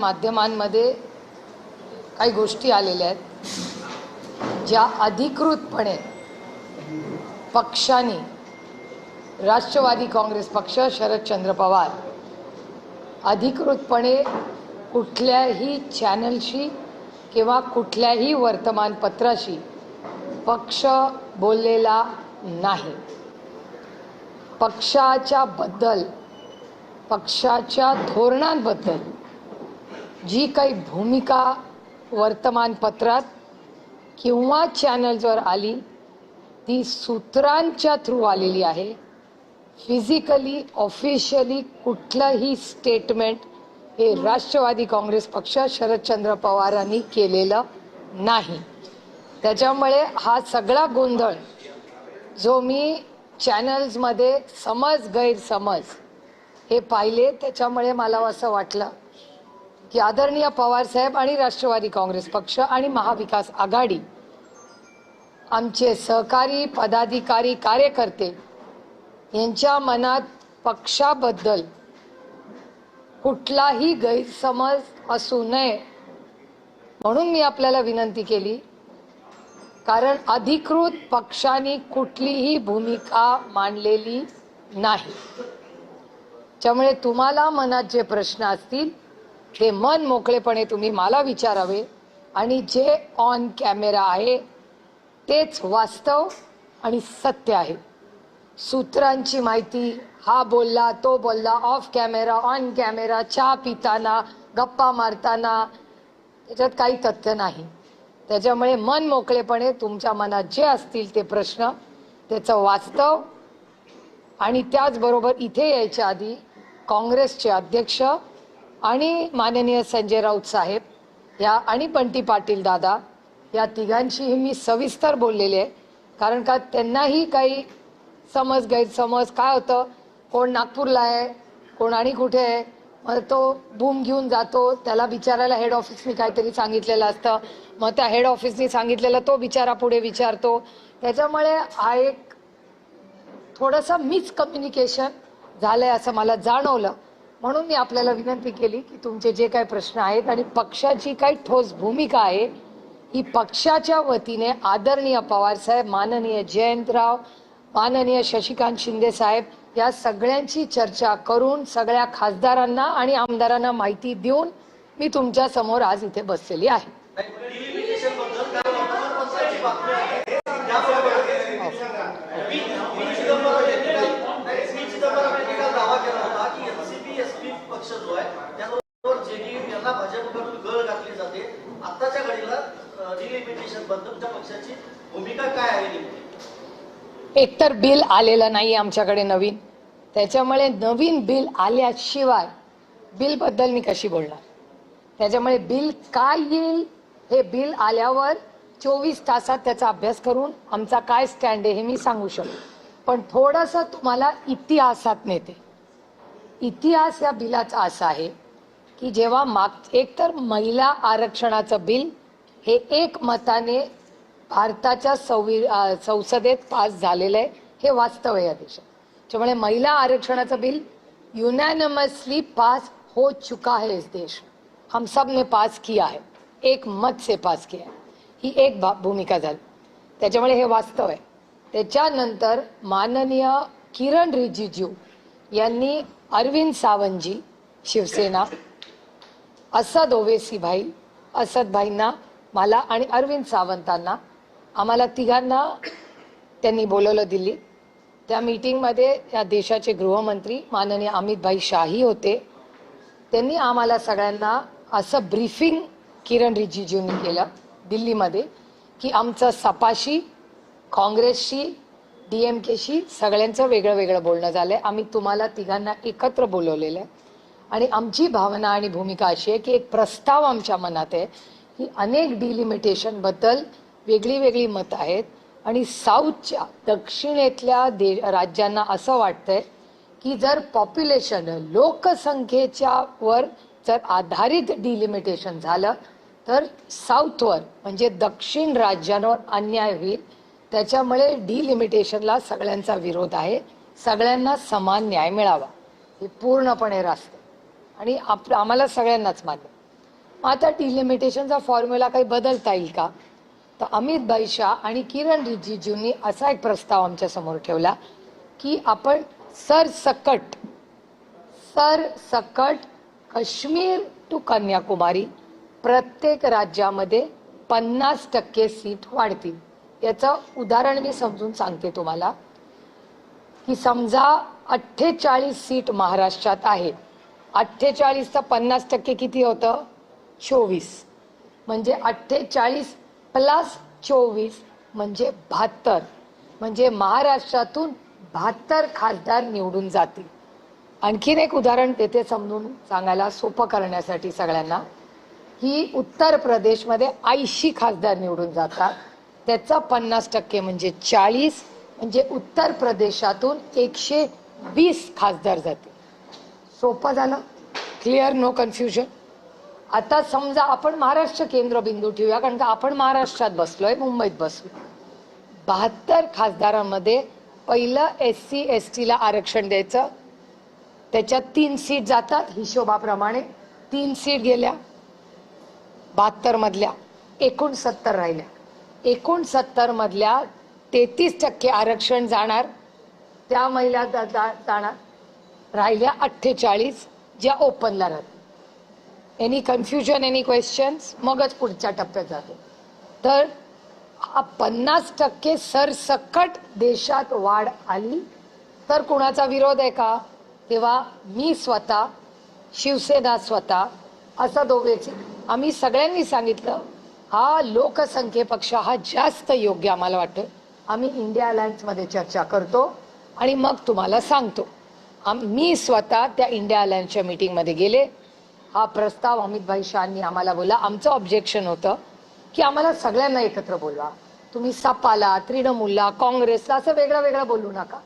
माध्यमांमध्ये काही गोष्टी आलेल्या आहेत ज्या अधिकृतपणे पक्षाने राष्ट्रवादी काँग्रेस पक्ष शरदचंद्र पवार अधिकृतपणे कुठल्याही चॅनलशी किंवा कुठल्याही वर्तमानपत्राशी पक्ष बोललेला नाही। पक्षाच्या धोरणांबद्दल जी काही भूमिका वर्तमानपत्रात किंवा चॅनल्सवर आली ती सूत्रांच्या थ्रू आलेली आहे। फिजिकली ऑफिशियली कुठलंही स्टेटमेंट हे राष्ट्रवादी काँग्रेस पक्ष शरदचंद्र पवारांनी केलेलं नाही। त्याच्यामुळे हा सगळा गोंधळ जो मी चॅनल्समध्ये गैरसमज हे पाहिले त्याच्यामुळे मला असं वाटलं की आदरणीय पवार साहेब आणि राष्ट्रवादी काँग्रेस पक्ष आणि महाविकास आघाडी आमचे सहकारी पदाधिकारी कार्यकर्ते यांच्या मनात पक्षाबद्दल कुठलाही गैरसमज असू नये म्हणून मी आपल्याला विनंती केली, कारण अधिकृत पक्षाने कुठलीही भूमिका मांडलेली नाही। त्यामुळे तुम्हाला मनात जे प्रश्न असतील ते मन मोकळेपणे तुम्ही मला विचारावे आणि जे ऑन कॅमेरा आहे तेच वास्तव आणि सत्य आहे। सूत्रांची माहिती, हा बोलला तो बोलला, ऑफ कॅमेरा ऑन कॅमेरा, चहा पिताना गप्पा मारताना, त्याच्यात काही तथ्य नाही। त्याच्यामुळे मन मोकळेपणे तुमच्या मनात जे असतील ते प्रश्न त्याचं वास्तव आणि त्याचबरोबर इथे यायच्या आधी काँग्रेसचे अध्यक्ष आणि माननीय संजय राऊत साहेब या आणि बंटी पाटील दादा या तिघांशीही मी सविस्तर बोललेले आहे, कारण का त्यांनाही काही गैरसमज काय होतं, कोण नागपूरला आहे कोण आणि कुठे आहे, मग तो बूम घेऊन जातो, त्याला बिचारायला हेड ऑफिसनी काहीतरी सांगितलेलं असतं, मग त्या हेड ऑफिसनी सांगितलेलं तो बिचारा पुढे विचारतो। त्याच्यामुळे हा एक थोडंसं मिसकम्युनिकेशन झालंय असं मला जाणवलं, म्हणून मी आपल्याला विनंती केली की तुमचे जे काही प्रश्न आहेत आणि पक्षाची काही ठोस भूमिका आहे ही पक्षाच्या वतीने आदरणीय पवार साहेब, माननीय जयंतराव, माननीय शशिकांत शिंदे साहेब या सगळ्यांची चर्चा करून सगळ्या खासदारांना आणि आमदारांना माहिती देऊन मी तुमच्या समोर आज इथे बसलेली आहे। एकतर बिल आलेलं नाही आमच्याकडे नवीन, त्याच्यामुळे नवीन बिल आल्याशिवाय बिल बद्दल मी कशी बोलणार। त्याच्यामुळे बिल काय येईल हे बिल आल्यावर 24 तासात त्याचा अभ्यास करून आमचा काय स्टँड आहे हे मी सांगू शकतो। पण थोडंसं तुम्हाला इतिहासात नेते। इतिहास या बिलाचा असा आहे की जेव्हा एकतर महिला आरक्षणाचं बिल हे एकमताने भारताच्या संसदेत पास झालेलं आहे, हे वास्तव आहे या देशात। त्यामुळे महिला आरक्षणाचं बिल यूनॅनिमसली पास हो चुका है इस देश, हम सब ने पास किया है, एक मत से पास किया है, ही एक भूमिका झाली। त्याच्यामुळे हे वास्तव आहे। त्याच्यानंतर माननीय किरण रिजिजू यांनी अरविंद सावंतजी शिवसेना, असद ओवेसी भाई, असद भाईंना, मला आणि अरविंद सावंतांना आम्हाला तिघांना त्यांनी बोलवलं दिल्लीत। त्या मीटिंगमध्ये या देशाचे गृहमंत्री माननीय अमित भाई शाही होते। त्यांनी आम्हाला सगळ्यांना असं ब्रीफिंग किरण रिजिजूंनी केलं दिल्लीमध्ये की आमचं सपाशी, काँग्रेसशी, DMKशी सगळ्यांचं वेगळं वेगळं बोलणं झालंय। आम्ही तुम्हाला तिघांना एकत्र बोलवलेलं आहे आणि आमची भावना आणि भूमिका अशी आहे की एक प्रस्ताव आमच्या मनात आहे की अनेक डिलिमिटेशन बद्दल वेगळी वेगळी मतं आहेत आणि साऊथच्या दक्षिणेतल्या राज्यांना असं वाटतंय की जर पॉप्युलेशन लोकसंख्येच्या वर जर आधारित डिलिमिटेशन झालं तर साऊथवर म्हणजे दक्षिण राज्यांवर अन्याय होईल। त्याच्यामुळे डिलिमिटेशनला सगळ्यांचा विरोध आहे, सगळ्यांना समान न्याय मिळावा हे पूर्णपणे रास्त आणि आम्हाला सगळ्यांनाच मान्य। आता डिलिमिटेशनचा फॉर्म्युला काही बदलता येईल का? तर अमित भाई शाह आणि किरण रिजिजूंनी असा एक प्रस्ताव आमच्या समोर ठेवला की आपण सरसकट काश्मीर टू कन्याकुमारी प्रत्येक राज्यामध्ये 50% सीट वाढतील. याचं उदाहरण मी समजून सांगते तुम्हाला की समजा 48 सीट महाराष्ट्रात आहे. 48चा 50% किती होतं? 24. म्हणजे 48 प्लस 24 म्हणजे 72. म्हणजे महाराष्ट्रातून 72 खासदार निवडून जातील. आणखीन एक उदाहरण देते समजून सांगायला सोपं करण्यासाठी सगळ्यांना, की उत्तर प्रदेशमध्ये 80 खासदार निवडून जातात. त्याचा 50% म्हणजे 40. म्हणजे उत्तर प्रदेशातून 120 खासदार जातील. सोपं झालं? क्लिअर? No confusion? आता समजा आपण महाराष्ट्र केंद्रबिंदू ठेवूया, कारण का आपण महाराष्ट्रात बसलोय, मुंबईत बसलो. 72 खासदारांमध्ये पहिलं SC ST ला आरक्षण द्यायचं. त्याच्यात 3 सीट जातात हिशोबाप्रमाणे. 3 सीट गेल्या 72 मधल्या, 69 राहिल्या. 69 मधल्या 33% आरक्षण जाणार, त्या महिला जाणार. राहिल्या 48 ज्या ओपनला राहतात. Any confusion, any questions? मगच पुढच्या टप्प्यात जातो. तर 50% सरसकट देशात वाढ आली तर कुणाचा विरोध आहे का? तेव्हा मी स्वतः, शिवसेना स्वतः, असं दोघेची आम्ही सगळ्यांनी सांगितलं हा लोकसंख्येपेक्षा हा जास्त योग्य आम्हाला वाटतं. आम्ही इंडिया अलायन्स मध्ये चर्चा करतो आणि मग तुम्हाला सांगतो. मी स्वतः त्या इंडिया अलायन्सच्या मीटिंग मध्ये गेले. हा प्रस्ताव अमित भाई शाहनी आम्हाला बोला. आमचं ऑब्जेक्शन होतं की आम्हाला सगळ्यांना एकत्र बोलवा. तुम्ही सपाला, तृणमूलला, काँग्रेसला असं वेगळं वेगळं बोलू नका.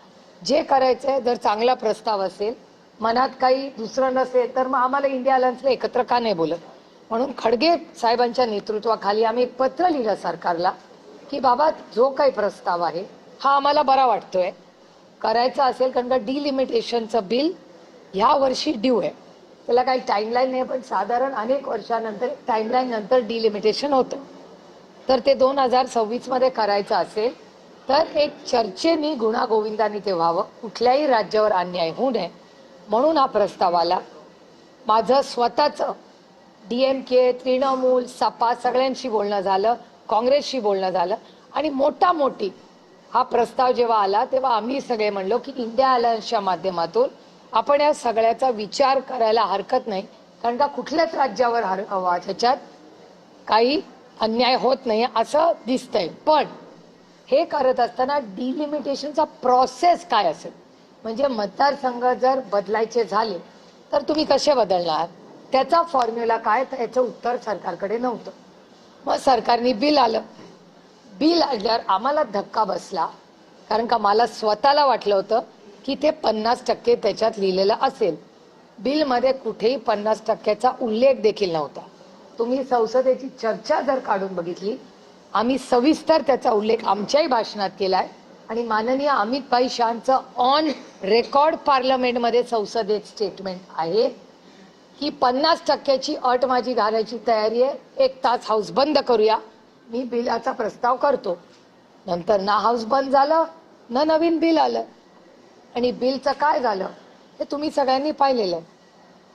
जे करायचंय, जर चांगला प्रस्ताव असेल, मनात काही दुसरं नसेल, तर मग आम्हाला इंडिया अलायन्सला एकत्र का नाही बोलत? म्हणून खडगे साहेबांच्या नेतृत्वाखाली आम्ही एक पत्र लिहिलं सरकारला की बाबा जो काही प्रस्ताव आहे हा आम्हाला बरा वाटतोय, करायचा असेल, कारण का डिलिमिटेशनचं बिल ह्या वर्षी ड्यू आहे. त्याला काही टाइमलाईन नाही, पण साधारण अनेक वर्षानंतर टाइमलाईन नंतर डिलिमिटेशन होतं. तर ते 2026 मध्ये करायचं असेल तर एक चर्चेनी गुणागोविंदाने ते व्हावं. कुठल्याही राज्यावर अन्याय होऊ नये म्हणून हा प्रस्ताव आला. माझं स्वतःचं DMK, तृणमूल, सपा सगळ्यांशी बोलणं झालं, काँग्रेसशी बोलणं झालं आणि मोठी हा प्रस्ताव जेव्हा आला तेव्हा आम्ही सगळे म्हणलो की इंडिया अलायन्सच्या माध्यमातून आपण या सगळ्याचा विचार करायला हरकत नाही, कारण का कुठल्याच राज्यावर ह्याच्यात काही अन्याय होत नाही असं दिसतंय. पण हे करत असताना डिलिमिटेशनचा प्रोसेस काय असेल, म्हणजे मतदारसंघ जर बदलायचे झाले तर तुम्ही कसे बदलणार, त्याचा फॉर्म्युला काय, तर याचं उत्तर सरकारकडे नव्हतं. मग सरकारने बिल आलं. बिल आल्यावर आम्हाला धक्का बसला, कारण का मला स्वतःला वाटलं होतं की ते 50% त्याच्यात लिहिलेलं असेल. बिलमध्ये कुठेही 50%चा उल्लेख देखील नव्हता. तुम्ही संसदेची चर्चा जर काढून बघितली, आम्ही सविस्तर त्याचा उल्लेख आमच्याही भाषणात केलाय आणि माननीय अमित भाई शाहचं ऑन रेकॉर्ड पार्लमेंटमध्ये संसदेत स्टेटमेंट आहे की 50%ची अट माझी घालायची तयारी आहे. 1 तास हाऊस बंद करूया, मी बिलाचा प्रस्ताव करतो. नंतर ना हाऊस बंद झालं ना नवीन बिल आलं. आणि बिलचं काय झालं हे तुम्ही सगळ्यांनी पाहिलेलं आहे.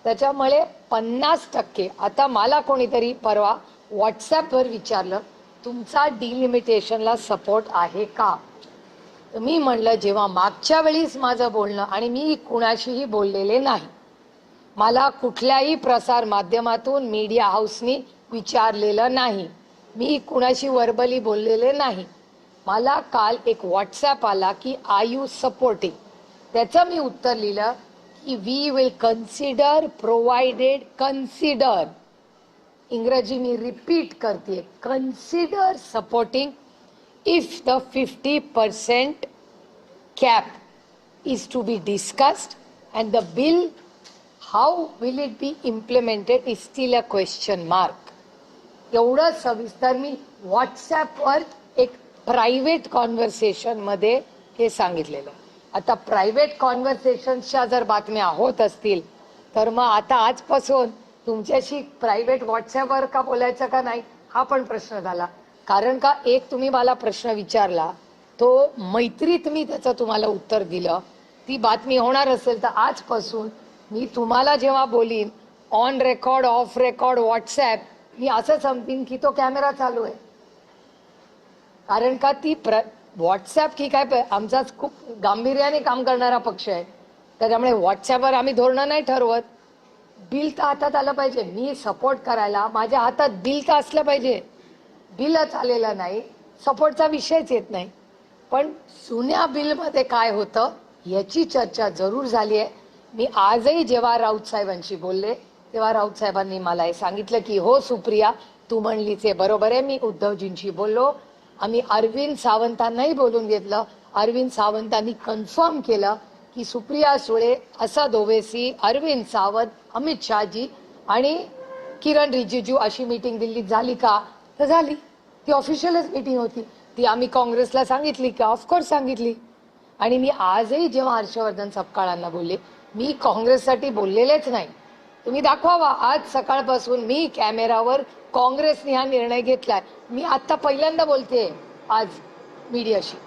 त्याच्यामुळे 50%, आता मला कोणीतरी परवा व्हॉट्सॲपवर विचारलं तुमचा डिलिमिटेशनला सपोर्ट आहे का. मी म्हणलं जेव्हा मागच्या वेळीच माझं बोलणं, आणि मी कुणाशीही बोललेले नाही, मला कुठल्याही प्रसार माध्यमातून मीडिया हाऊसनी विचारलेलं नाही, मी कुणाशी वर्बली बोललेले नाही. मला काल एक व्हॉट्सॲप आला की आर यू सपोर्टिंग. त्याचं मी उत्तर लिहिलं की we will consider provided, consider, इंग्रजी मी रिपीट करते, consider supporting if the 50% cap is to be discussed and the bill how will it be implemented is still a question mark. एवढं सविस्तर मी व्हॉट्सॲपवर एक प्रायव्हेट कॉन्व्हर्सेशन मध्ये हे सांगितलेलं. आता प्रायव्हेट कॉन्व्हर्सेशनच्या जर बातम्या होत असतील तर मग आता आजपासून तुमच्याशी प्रायव्हेट व्हॉट्सअपवर का बोलायचं का नाही हा पण प्रश्न झाला. कारण का एक तुम्ही मला प्रश्न विचारला, तो मैत्रीत मी त्याचं तुम्हाला उत्तर दिलं. ती बातमी होणार असेल तर आजपासून मी तुम्हाला जेव्हा बोलीन on record off record WhatsApp, मी असं समजीन की तो कॅमेरा चालू आहे. कारण का ती व्हॉट्सॲप की काय आमचा खूप गांभीर्याने काम करणारा पक्ष आहे, त्याच्यामुळे व्हॉट्सॲपवर आम्ही धोरणं नाही ठरवत. बिल तर हातात आलं पाहिजे. मी सपोर्ट करायला माझ्या हातात बिल तर असलं पाहिजे. बिलच आलेलं नाही, सपोर्टचा विषयच येत नाही. पण जुन्या बिलमध्ये काय होतं याची चर्चा जरूर झाली आहे. मी आजही जेव्हा राऊत साहेबांशी बोलले तेव्हा राऊत साहेबांनी मला हे सांगितलं की हो सुप्रिया, तू म्हणलीचे बरोबर आहे. मी उद्धवजींशी बोललो, आम्ही अरविंद सावंतांनाही बोलून घेतलं. अरविंद सावंतांनी कन्फर्म केलं की सुप्रिया सुळे, असद ओवेसी, अरविंद सावंत, अमित शहाजी आणि किरण रिजिजू अशी मीटिंग दिल्लीत झाली का, तर झाली. ती ऑफिशियलच मीटिंग होती. ती आम्ही काँग्रेसला सांगितली का, ऑफकोर्स सांगितली. आणि मी आजही जेव्हा हर्षवर्धन सपकाळांना बोलले, मी काँग्रेससाठी बोललेलेच नाही. तुम्ही दाखवावा. आज सकाळपासून मी कॅमेरावर काँग्रेसने हा निर्णय घेतलाय, मी आता पहिल्यांदा बोलते आज मीडियाशी.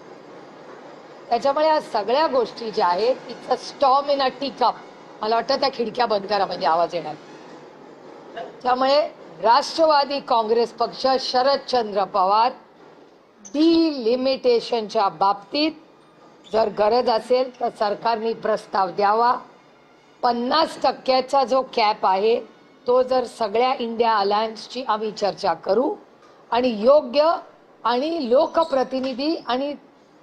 त्याच्यामुळे आज सगळ्या गोष्टी ज्या आहेत it's a storm in a tea cup. मला वाटतं त्या खिडक्या बंद करा म्हणजे आवाज येणार. त्यामुळे राष्ट्रवादी काँग्रेस पक्ष, शरदचंद्र पवार, डिलिमिटेशनच्या बाबतीत जर गरज असेल तर सरकारने प्रस्ताव द्यावा. 50% जो कॅप आहे तो जर सगळ्या इंडिया अलायन्सची आम्ही चर्चा करू आणि योग्य आणि लोकप्रतिनिधी आणि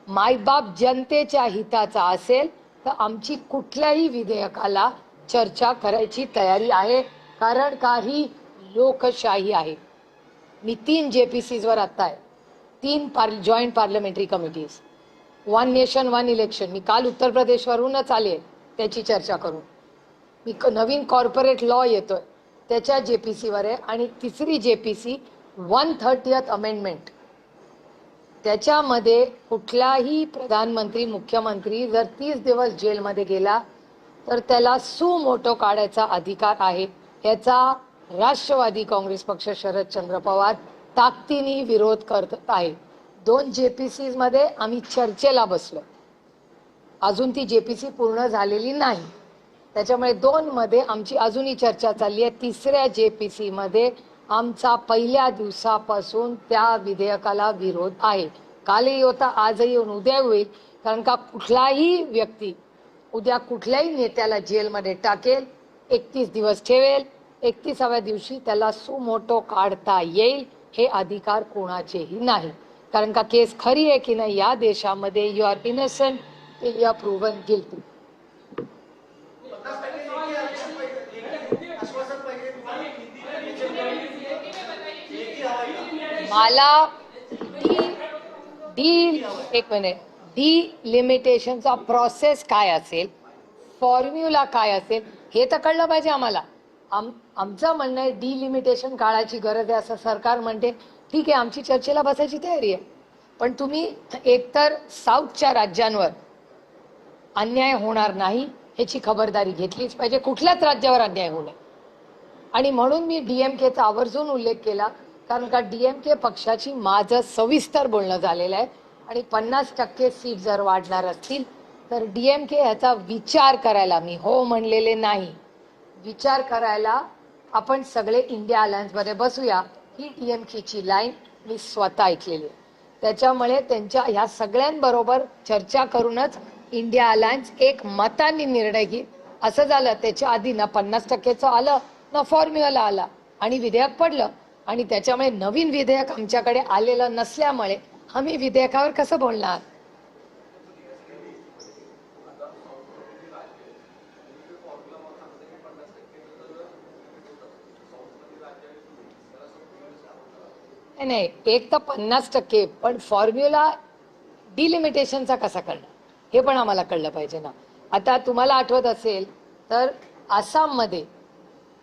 मायबाप जनतेच्या हिताचा असेल तर आमची कुठल्याही विधेयकाला चर्चा करायची तयारी आहे. कारण काही लोकशाही आहे. मी 3 JPCs वर आता आहे, 3 joint parliamentary committees, 1 nation 1 election. मी काल उत्तर प्रदेशवरूनच आले त्याची चर्चा करू. मी नवीन कॉर्पोरेट लॉ येतोय त्याच्या JPC वर आहे. आणि तिसरी JPC 130th अमेंडमेंट, त्याच्यामध्ये कुठलाही प्रधानमंत्री मुख्यमंत्री जर 30 दिवस जेलमध्ये गेला तर त्याला सुमोटो काढायचा अधिकार आहे. याचा राष्ट्रवादी काँग्रेस पक्ष, शरदचंद्र पवार ताकदीने विरोध करत आहे. 2 JPCs मध्ये आम्ही चर्चेला बसलो, अजून ती JPC पूर्ण झालेली नाही. त्याच्यामुळे 2 मध्ये आमची अजूनही चर्चा चालली आहे. 3ऱ्या JPC मध्ये आमचा पहिल्या दिवसापासून त्या विधेयकाला विरोध आहे. कालही होता, आजही येऊन उद्या होईल. कारण का कुठलाही व्यक्ती उद्या कुठल्याही नेत्याला जेलमध्ये टाकेल, 31 दिवस ठेवेल, 31व्या दिवशी त्याला सुमोटो काढता येईल, हे अधिकार कोणाचेही नाही. कारण का केस खरी आहे की नाही या देशामध्ये, you are innocent, you are proven guilty. मला एक मिनिट, डिलिमिटेशनचा प्रोसेस काय असेल, फॉर्म्युला काय असेल हे तर कळलं पाहिजे आम्हाला. आमचं म्हणणं आहे डिलिमिटेशन काळाची गरज आहे असं सरकार म्हणते. ठीक आहे, आमची चर्चेला बसायची तयारी आहे. पण तुम्ही एकतर साऊथच्या राज्यांवर अन्याय होणार नाही ह्याची खबरदारी घेतलीच पाहिजे. कुठल्याच राज्यावर अन्याय होऊ नये. आणि म्हणून मी DMKचा आवर्जून उल्लेख केला. कारण का DMK पक्षाची माझं सविस्तर बोलणं झालेलं आहे. आणि 50% सीट जर वाढणार असतील तर DMK ह्याचा विचार करायला, मी हो म्हणलेले नाही, विचार करायला आपण सगळे इंडिया अलायन्समध्ये बसूया, ही DMKची लाईन मी स्वतः ऐकलेली आहे. त्याच्यामुळे त्यांच्या ह्या सगळ्यांबरोबर चर्चा करूनच इंडिया अलायन्स एक मताने निर्णय घेईल. असं झालं त्याच्या आधी ना 50%चं आलं ना फॉर्म्युला आला आणि विधेयक पडलं. आणि त्याच्यामुळे नवीन विधेयक आमच्याकडे आलेलं नसल्यामुळे आम्ही विधेयकावर कसं बोलणार. नाही, एक तर 50%, पण फॉर्म्युला डिलिमिटेशनचा कसा करणार हे पण आम्हाला कळलं पाहिजे ना. आता तुम्हाला आठवत असेल तर आसाममध्ये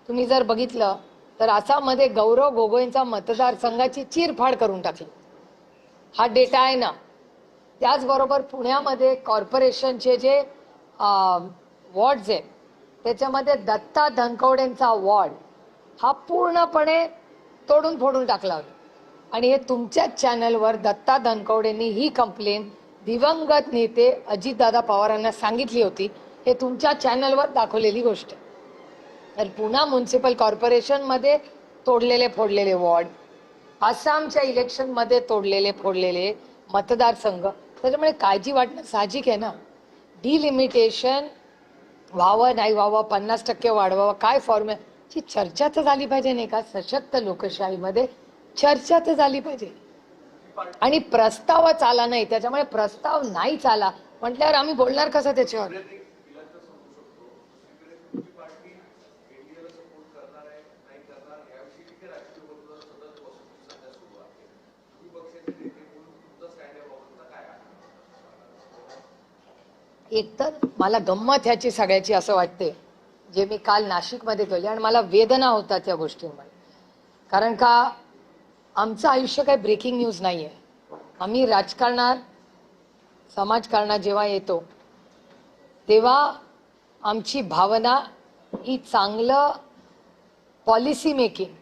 तुम्ही जर बघितलं तर आसाममध्ये गौरव गोगोईंचा मतदारसंघाची चीरफाड करून टाकली. हा डेटा आहे ना. त्याचबरोबर पुण्यामध्ये कॉर्पोरेशनचे जे वॉर्ड्स आहेत त्याच्यामध्ये दत्ता धनकवडेंचा वॉर्ड हा पूर्णपणे तोडून फोडून टाकला होता. आणि हे तुमच्याच चॅनलवर दत्ता धनकवडेंनी ही कंप्लेंट दिवंगत नेते अजितदादा पवारांना सांगितली होती. हे तुमच्या चॅनलवर दाखवलेली गोष्ट. तर पुन्हा म्युन्सिपल कॉर्पोरेशनमध्ये तोडलेले फोडलेले वॉर्ड, आसामच्या इलेक्शनमध्ये तोडलेले फोडलेले मतदारसंघ, त्याच्यामुळे काळजी वाटणं साहजिक आहे ना. डिलिमिटेशन व्हावं नाही व्हावं, 50% वाढवावं, काय फॉर्म्युला, चर्चा तर झाली पाहिजे नाही का. सशक्त लोकशाहीमध्ये चर्चा तर झाली पाहिजे. आणि प्रस्तावच आला नाही, त्याच्यामुळे प्रस्ताव नाहीच आला म्हटल्यावर आम्ही बोलणार कसं त्याच्यावर. एकतर मला गंमत ह्याची सगळ्याची असं वाटते, जे मी काल नाशिकमध्ये केले आणि मला वेदना होता त्या गोष्टींमध्ये. कारण का आमचं आयुष्य काही ब्रेकिंग न्यूज नाही आहे. आम्ही राजकारणात समाजकारणात जेव्हा येतो तेव्हा आमची भावना ही चांगलं पॉलिसी मेकिंग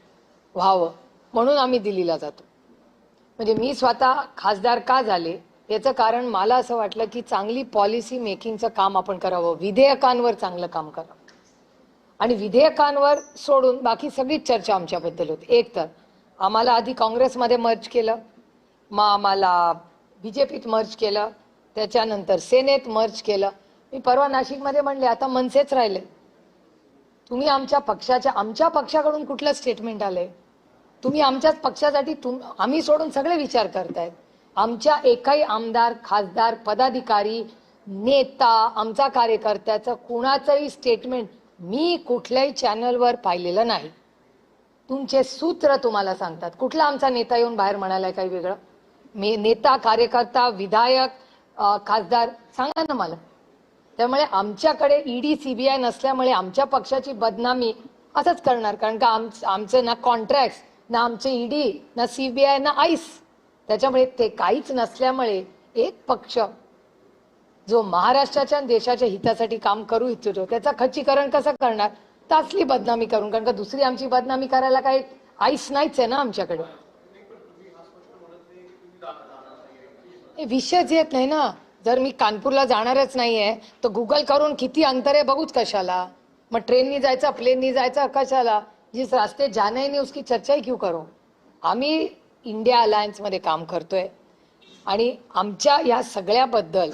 व्हावं म्हणून आम्ही दिल्लीला जातो. म्हणजे मी स्वतः खासदार का झाले याचं कारण मला असं वाटलं की चांगली पॉलिसी मेकिंगचं काम आपण करावं, विधेयकांवर चांगलं काम करावं. आणि विधेयकांवर सोडून बाकी सगळीच चर्चा आमच्याबद्दल होती. एक तर आम्हाला आधी काँग्रेसमध्ये मर्ज केलं, मग आम्हाला बीजेपीत मर्ज केलं, त्याच्यानंतर सेनेत मर्ज केलं. मी परवा नाशिकमध्ये म्हणले आता मनसेच राहिले. तुम्ही आमच्या पक्षाकडून कुठलं स्टेटमेंट आलंय? तुम्ही आमच्याच पक्षासाठी आम्ही सोडून सगळे विचार करतायत. आमच्या एकही आमदार, खासदार, पदाधिकारी, नेता, आमचा कार्यकर्त्याचं कुणाचंही स्टेटमेंट मी कुठल्याही चॅनलवर पाहिलेलं नाही. तुमचे सूत्र तुम्हाला सांगतात. कुठला आमचा नेता येऊन बाहेर म्हणालाय काही वेगळं? नेता, कार्यकर्ता, विधायक, खासदार सांगा ना मला. त्यामुळे आमच्याकडे ईडी सीबीआय नसल्यामुळे आमच्या पक्षाची बदनामी असंच करणार. कारण का आमचं ना कॉन्ट्रॅक्ट, ना आमचे ईडी, ना सीबीआय, ना आईस. त्याच्यामुळे ते काहीच नसल्यामुळे एक पक्ष जो महाराष्ट्राच्या देशाच्या हितासाठी काम करू इच्छितो त्याचं खच्चीकरण कसं करणार? तासली बदनामी करून. कारण का दुसरी आमची बदनामी करायला काही आईस नाहीच आहे ना आमच्याकडे. विषयच येत नाही ना. जर मी कानपूरला जाणारच नाहीये तर गुगल करून किती अंतर आहे बघूच कशाला? मग ट्रेननी जायचं, प्लेननी जायचं कशाला? जिस रास्ते जाना ही नहीं उसकी चर्चा ही क्यों करो? आम्ही इंडिया अलायन्स मध्ये काम करतोय आणि आमच्या या सगळ्याबद्दल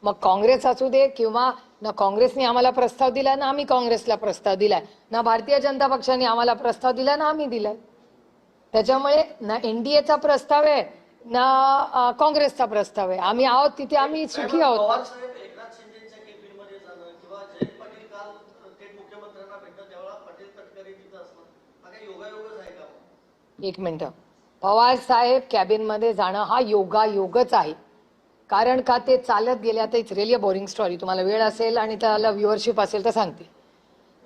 मग काँग्रेस असू दे किंवा ना काँग्रेसने आम्हाला प्रस्ताव दिला ना आम्ही काँग्रेसला प्रस्ताव दिलाय, ना भारतीय जनता पक्षाने आम्हाला प्रस्ताव दिला ना आम्ही दिलाय. त्याच्यामुळे ना एनडीएचा प्रस्ताव आहे ना काँग्रेसचा प्रस्ताव आहे. आम्ही आहोत तिथे आम्ही सुखी आहोत. एक मिनिट. पवार साहेब कॅबिन मध्ये जाणं हा योगायोगच आहे. कारण का ते चालत गेले. आता it's really a boring story. तुम्हाला वेळ असेल आणि त्याला व्ह्युअरशिप असेल तर सांगते.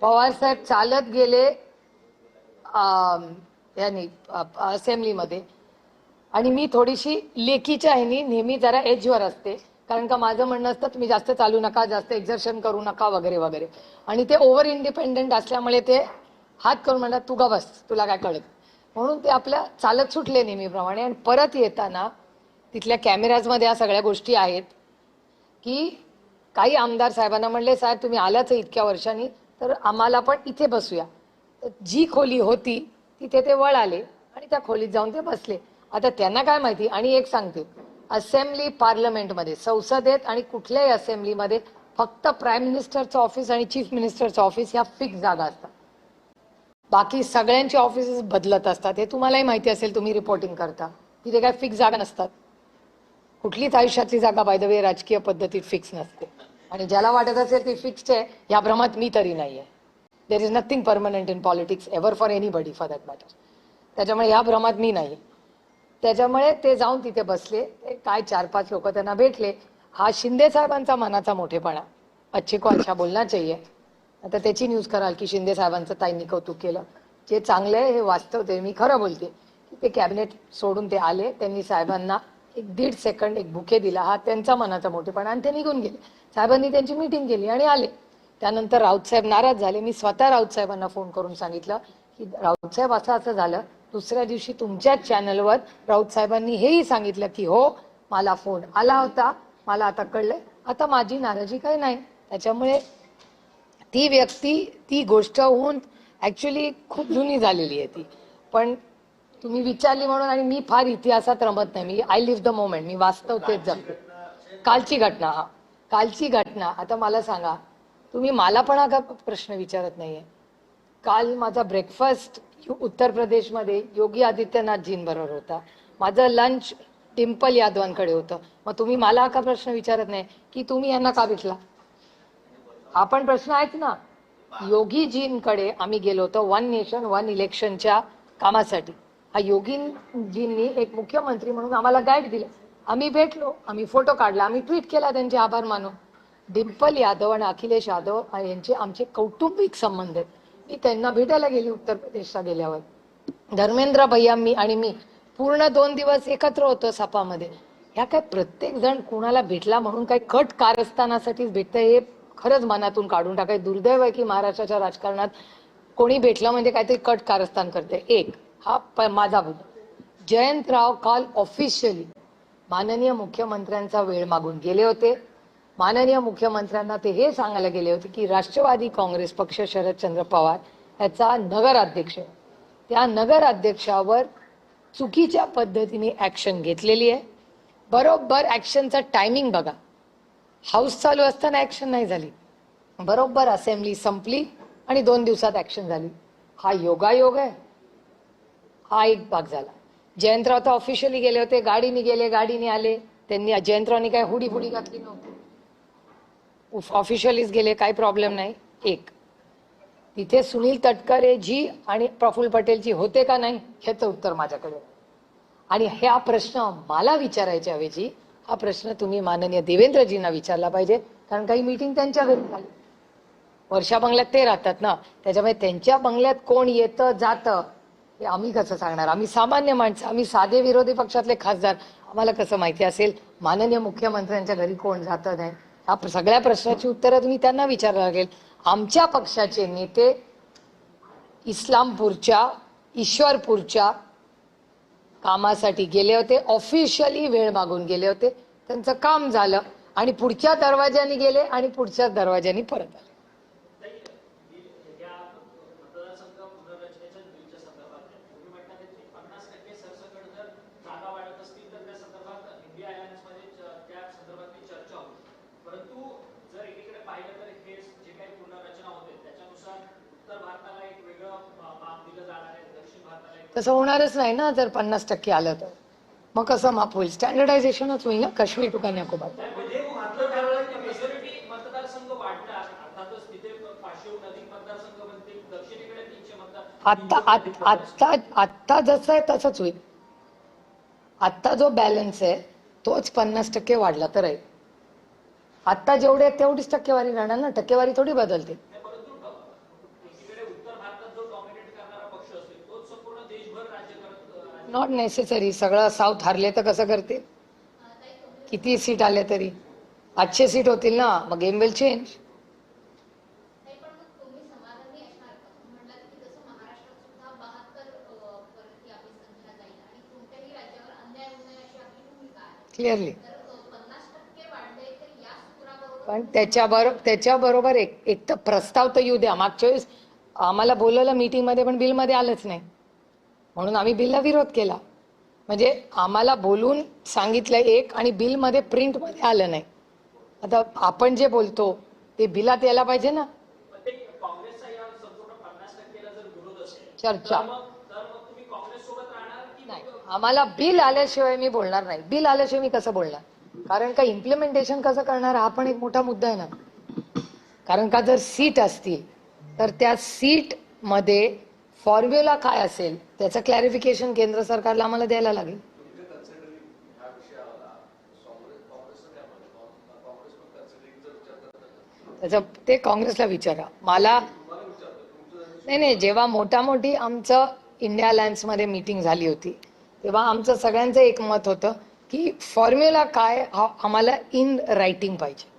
पवार साहेब चालत गेले यांनी असेंब्लीमध्ये आणि मी थोडीशी लेकीच्या ह्यानी नेहमी जरा एजवर असते. कारण का माझं म्हणणं असतं तुम्ही जास्त चालू नका, जास्त एक्झर्शन करू नका वगैरे वगैरे. आणि ते ओव्हर इंडिपेंडेंट असल्यामुळे ते हात करून म्हणतात तू गा बस, तुला काय कळत. म्हणून ते आपल्या चालत सुटले नेहमीप्रमाणे. आणि परत येताना तिथल्या कॅमेराजमध्ये या सगळ्या गोष्टी आहेत की काही आमदार साहेबांना म्हणले साहेब तुम्ही आलाच इतक्या वर्षांनी तर आम्हाला पण इथे बसूया. जी खोली होती तिथे ते वळाले आणि त्या खोलीत जाऊन ते बसले. आता त्यांना काय माहिती. आणि एक सांगते, असेंब्ली पार्लमेंटमध्ये, संसदेत आणि कुठल्याही असेंब्लीमध्ये फक्त प्राईम मिनिस्टरचं ऑफिस आणि चीफ मिनिस्टरचं ऑफिस या फिक्स जागा असतात. बाकी सगळ्यांचे ऑफिसेस बदलत असतात. हे तुम्हालाही माहिती असेल, तुम्ही रिपोर्टिंग करता. तिथे काय फिक्स जागा नसतात. कुठलीच आयुष्यातली जागा बाय द वे राजकीय पद्धतीत फिक्स नसते. आणि ज्याला वाटत असेल ती फिक्स्ड आहे या भ्रमात मी तरी नाही आहे. There is nothing permanent in politics ever for anybody for that matter. त्याच्यामुळे या भ्रमात मी नाही. त्याच्यामुळे ते जाऊन तिथे बसले. काय 4-5 लोक त्यांना भेटले. हा शिंदे साहेबांचा मनाचा मोठेपणा. अच्छे को अच्छा बोलना चाहिए. आता त्याची न्यूज कराल की शिंदे साहेबांचं ताईंनी कौतुक केलं. जे चांगलं आहे हे वास्तव ते मी खरं बोलते की ते कॅबिनेट सोडून ते आले. त्यांनी साहेबांना 1-1.5 सेकंड एक बुके दिला. हा त्यांचा मनाचा मोठेपणा. आणि ते निघून गेले. साहेबांनी त्यांची मीटिंग केली आणि आले. त्यानंतर राऊत साहेब नाराज झाले. मी स्वतः राऊत साहेबांना फोन करून सांगितलं की राऊत साहेब असं असं झालं. दुसऱ्या दिवशी तुमच्याच चॅनलवर राऊत साहेबांनी हेही सांगितलं की हो मला फोन आला होता, मला आता कळलंय, आता माझी नाराजी काही नाही. त्याच्यामुळे ती व्यक्ती, ती गोष्ट होऊन ऍक्च्युली खूप जुनी झालेली आहे ती. पण तुम्ही विचारली म्हणून, आणि मी फार इतिहासात रमत नाही, मी आय लिव्ह द मोमेंट, मी वास्तव तेच जगते. कालची घटना, हा कालची घटना. आता मला सांगा, तुम्ही मला पण हा प्रश्न विचारत नाहीये. काल माझा ब्रेकफास्ट उत्तर प्रदेशमध्ये योगी आदित्यनाथजींबरोबर होता, माझं लंच डिम्पल यादवांकडे होतं. मग तुम्ही मला हा प्रश्न विचारत नाही की तुम्ही यांना का भेटला? हा पण प्रश्न आहेच ना. योगीजींकडे आम्ही गेलो होतो वन नेशन वन इलेक्शनच्या कामासाठी. हा योगीजींनी एक मुख्यमंत्री म्हणून आम्हाला गाईड दिलं, आम्ही भेटलो, आम्ही फोटो काढला, आम्ही ट्विट केला त्यांचे आभार मानून. डिम्पल यादव आणि अखिलेश यादव यांचे आमचे कौटुंबिक संबंध आहेत. मी त्यांना भेटायला गेली उत्तर प्रदेशला गेल्यावर. धर्मेंद्र भैया आणि मी पूर्ण 2 दिवस एकत्र होतो सपामध्ये. ह्या काय प्रत्येक जण कुणाला भेटला म्हणून काही कट कारस्थानासाठीच भेटतंय हे खरंच मनातून काढून टाकायचं. दुर्दैव आहे की महाराष्ट्राच्या राजकारणात कोणी भेटलं म्हणजे काहीतरी कट कारस्थान करते. एक हा माझा मुद्दा. जयंतराव काल ऑफिशियली माननीय मुख्यमंत्र्यांचा वेळ मागून गेले होते. माननीय मुख्यमंत्र्यांना ते हे सांगायला गेले होते की राष्ट्रवादी काँग्रेस पक्ष शरदचंद्र पवार याचा नगराध्यक्ष, त्या नगराध्यक्षावर चुकीच्या पद्धतीने ऍक्शन घेतलेली आहे. बरोबर ऍक्शनचा टायमिंग बघा, हाऊस चालू असताना ऍक्शन नाही झाली, बरोबर असेंब्ली संपली आणि 2 दिवसात ऍक्शन झाली. हा योगायोग आहे. हा एक भाग झाला. जयंतराव तर ऑफिशियली गेले होते, गाडीने गेले, गाडीने आले. त्यांनी जयंतरावनी काय हुडी फुडी घातली नव्हती, ऑफिशियलीच गेले, काही प्रॉब्लेम नाही. एक तिथे सुनील तटकरे जी आणि प्रफुल्ल पटेलजी होते का नाही ह्याचं उत्तर माझ्याकडे. आणि हा प्रश्न मला विचारायच्या ऐवजी हा प्रश्न तुम्ही माननीय देवेंद्रजींना विचारला पाहिजे, कारण काही मीटिंग त्यांच्या घरी झाली. वर्षा बंगल्यात ते राहतात ना, त्याच्यामुळे त्यांच्या बंगल्यात कोण येतं जातं हे आम्ही कसं सांगणार? आम्ही सामान्य माणसं, आम्ही साधे विरोधी पक्षातले खासदार, आम्हाला कसं माहिती असेल माननीय मुख्यमंत्र्यांच्या घरी कोण जातं नाही? ह्या सगळ्या प्रश्नाची उत्तरं तुम्ही त्यांना विचारायला लागेल. आमच्या पक्षाचे नेते इस्लामपूरच्या, ईश्वरपूरच्या कामासाठी गेले होते, ऑफिशियली वेळ मागून गेले होते, त्यांचं काम झालं आणि पुढच्या दरवाज्याने गेले आणि पुढच्या दरवाज्याने परत आले. तसं होणारच नाही ना जर 50% आलं तर. मग कसं माफ होईल? स्टँडर्डायझेशनच होईल ना काश्मीर टू कन्याकुमारी. आत्ता जसं आहे तसंच होईल. आत्ता जो बॅलन्स आहे तोच 50% वाढला तर आहे. आत्ता जेवढे तेवढीच टक्केवारी राहणार ना, टक्केवारी थोडी बदलते. Not necessary. सगळं साऊथ हारले तर कसं करते? किती सीट आले तरी 500 सीट होतील ना, मग गेम विल चेंज. क्लिअरली. पण त्याच्याबरोबर एक तर प्रस्ताव तर येऊ द्या. मागच्या वेळेस आम्हाला बोलवलं मीटिंग मध्ये पण बिल मध्ये आलंच नाही, म्हणून आम्ही बिलला विरोध केला. म्हणजे आम्हाला बोलून सांगितलं एक आणि बिल मध्ये प्रिंट मध्ये आलं नाही. आता आपण जे बोलतो ते बिलात यायला पाहिजे ना. चर्चा नाही, आम्हाला बिल आल्याशिवाय मी बोलणार नाही. बिल आल्याशिवाय मी कसं बोलणार? कारण का इम्प्लिमेंटेशन कसं करणार हा पण एक मोठा मुद्दा आहे ना. कारण का जर सीट असतील तर त्या सीट मध्ये फॉर्म्युला काय असेल त्याचं क्लॅरिफिकेशन केंद्र सरकारला आम्हाला द्यायला लागेल. त्याचं ते काँग्रेसला विचारा, मला नाही. जेव्हा मोठी आमचं इंडिया अलायन्स मध्ये मीटिंग झाली होती तेव्हा आमचं सगळ्यांचं एक मत होतं की फॉर्म्युला काय आम्हाला इन रायटिंग पाहिजे.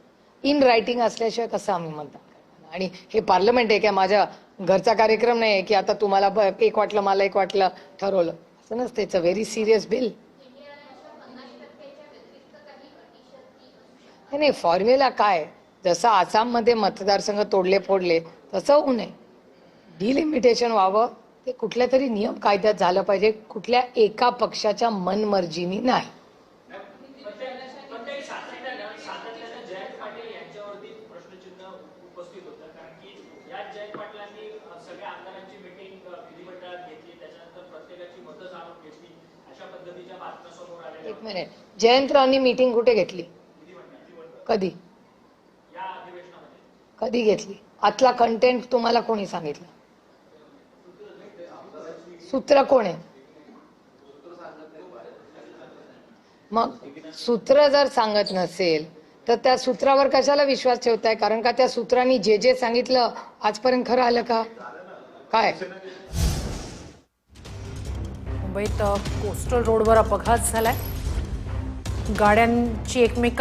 इन रायटिंग असल्याशिवाय कसं आम्ही म्हणतात. आणि हे पार्लमेंट आहे, काय माझ्या घरचा कार्यक्रम नाही आहे की आता तुम्हाला एक वाटलं मला एक वाटलं ठरवलं, असं नसतं. It's a very serious bill. नाही, फॉर्म्युला काय, जसं आसाममध्ये मतदारसंघ तोडले फोडले तसं होऊ नये. डिलिमिटेशन व्हावं, ते कुठल्या तरी नियम कायद्यात झालं पाहिजे, कुठल्या एका पक्षाच्या मनमर्जीनी नाही. जयंत पाटील यांच्यावरती प्रश्नचिन्ह उपस्थित होतं, कारण की या जयंत पाटलांनी सगळ्या आमदारांची मीटिंग विधिमंडळात घेतली, त्याच्यानंतर प्रत्येकाची मतं जाणून घेतली, अशा पद्धतीच्या बातम्या समोर आल्या. एक मिनिट, जयंतरावनी मीटिंग कुठे घेतली, कधी, या अधिवेशनामध्ये कधी घेतली? आतला कंटेंट तुम्हाला कोणी सांगितलं? सूत्र कोण आहे? मग सूत्र जर सांगत नसेल तर त्या सूत्रावर कशाला विश्वास ठेवताय? कारण का त्या सूत्रांनी जे जे सांगितलं आजपर्यंत खरं आलं का? काय मुंबईत कोस्टल रोडवर अपघात झालाय, गाड्यांची एकमेकांना